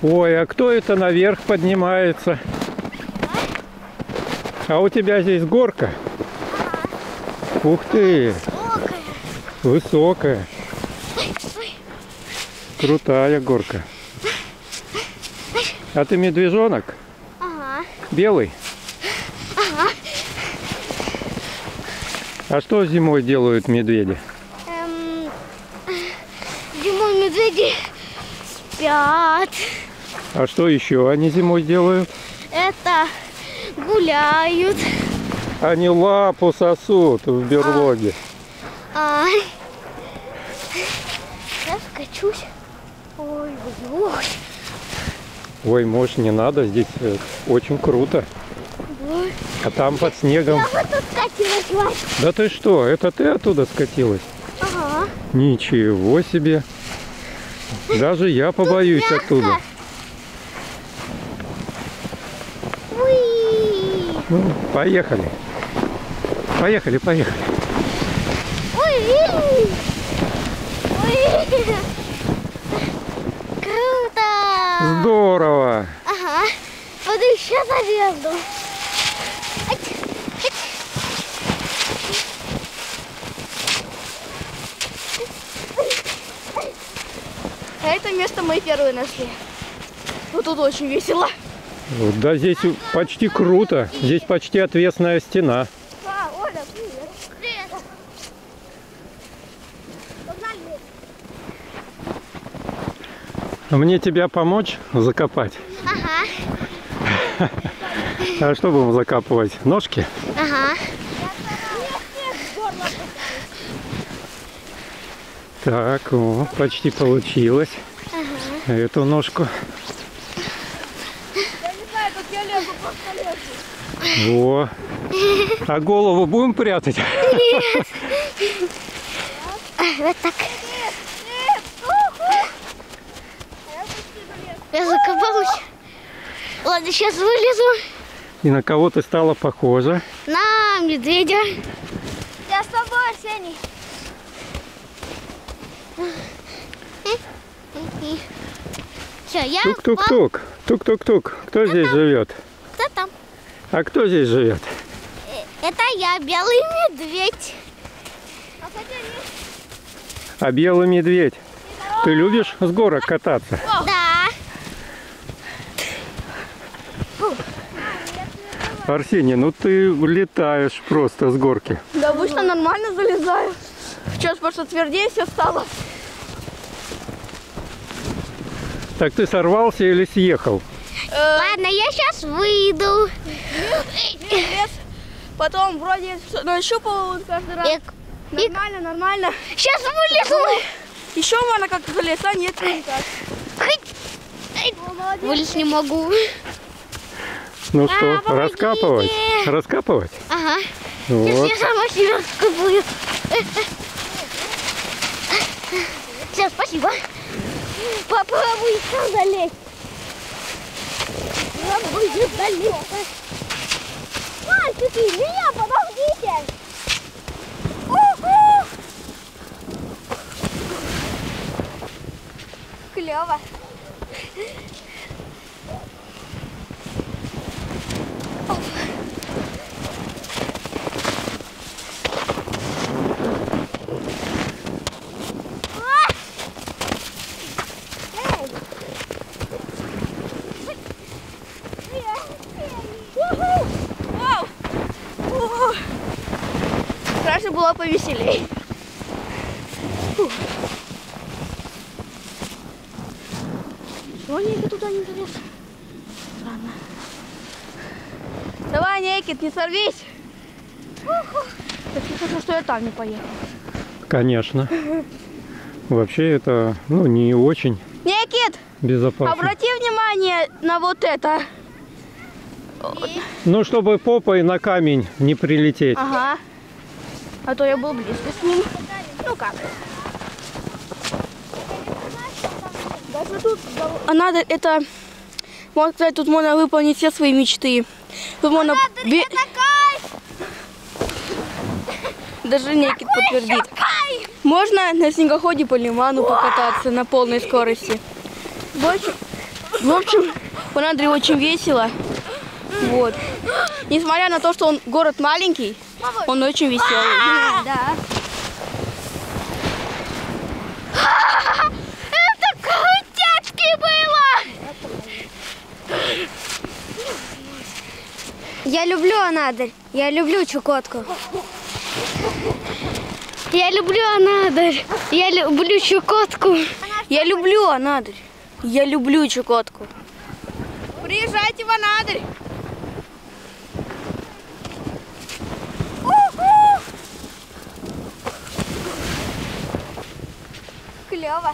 Ой, а кто это наверх поднимается? А у тебя здесь горка? Ага. Ух ты! Высокая. Высокая. Крутая горка. А ты медвежонок? Ага. Белый? Ага. А что зимой делают медведи? Зимой медведи спят. А что еще они зимой делают? Это гуляют. Они лапу сосут в берлоге. Ай. Я скачусь. Ой, ой. Ой, может, не надо, здесь очень круто. Ой. А там под снегом... Я вот тут скатилась, Вась. Да ты что, это ты оттуда скатилась? Ага. Ничего себе. Даже я побоюсь мягко. оттуда. Уи. Ну, поехали. Поехали, поехали. Уи. Уи. Круто. Здорово. Ага. Вот еще залезу. А это место мы первые нашли. Вот тут очень весело. Да, здесь почти круто. Здесь почти отвесная стена. Оля, привет. Привет. Погнали. Мне тебя помочь закопать? Ага. А что будем закапывать? Ножки? Ага. Так, о, почти получилось. Ага. Эту ножку. Я не знаю, как я лезу, просто лезу. Во. А голову будем прятать? Нет. Вот так. Я закопалась. Ладно, сейчас вылезу. И на кого ты стала похожа? На медведя. Я с тобой, Арсений. Все, я Тук-тук-тук. Тук-тук-тук. Кто здесь живет? Кто там? А кто здесь живет? Это я, белый медведь. А белый медведь. Ты любишь с горок кататься? Да. Арсений, ну ты летаешь просто с горки. Да обычно нормально залезаю. Сейчас просто твердее все стало. Так ты сорвался или съехал? Ладно, я сейчас выйду. Лес. Потом вроде нащупал каждый раз. Нормально, нормально. Сейчас вылезу. Еще можно как-то залезть, а нет, никак. Вылезть не могу. Ну что, помогите. раскапывать? Раскапывать? Ага. Вот. Я сама себя раскапываю. Все, спасибо. Попробуй сам залезть. Попробуй залезть. Мальчики, меня подождите. Клево. повеселее. Чего Никит туда не залез? Ладно. Давай, Никит, не сорвись. Так хорошо, что я там не поехал. Конечно. Вообще это, ну, не очень Никит, безопасно. обрати внимание на вот это. Ну, чтобы попой на камень не прилететь. Ага. А то я был близко с ним. Ну как? Даже тут... А надо это... Можно сказать, тут можно выполнить все свои мечты. Тут можно... Даже Никит подтвердит. Можно на снегоходе по лиману покататься на полной скорости. В общем, в Анадыре очень весело. Вот. Несмотря на то, что он город маленький, он очень веселый. Да. Это крутяцки было! Я люблю Анадырь. Я люблю Чукотку. Я люблю Анадырь. Я люблю Чукотку. Я люблю Анадырь. Я люблю Чукотку. Приезжайте в Анадырь. Клево.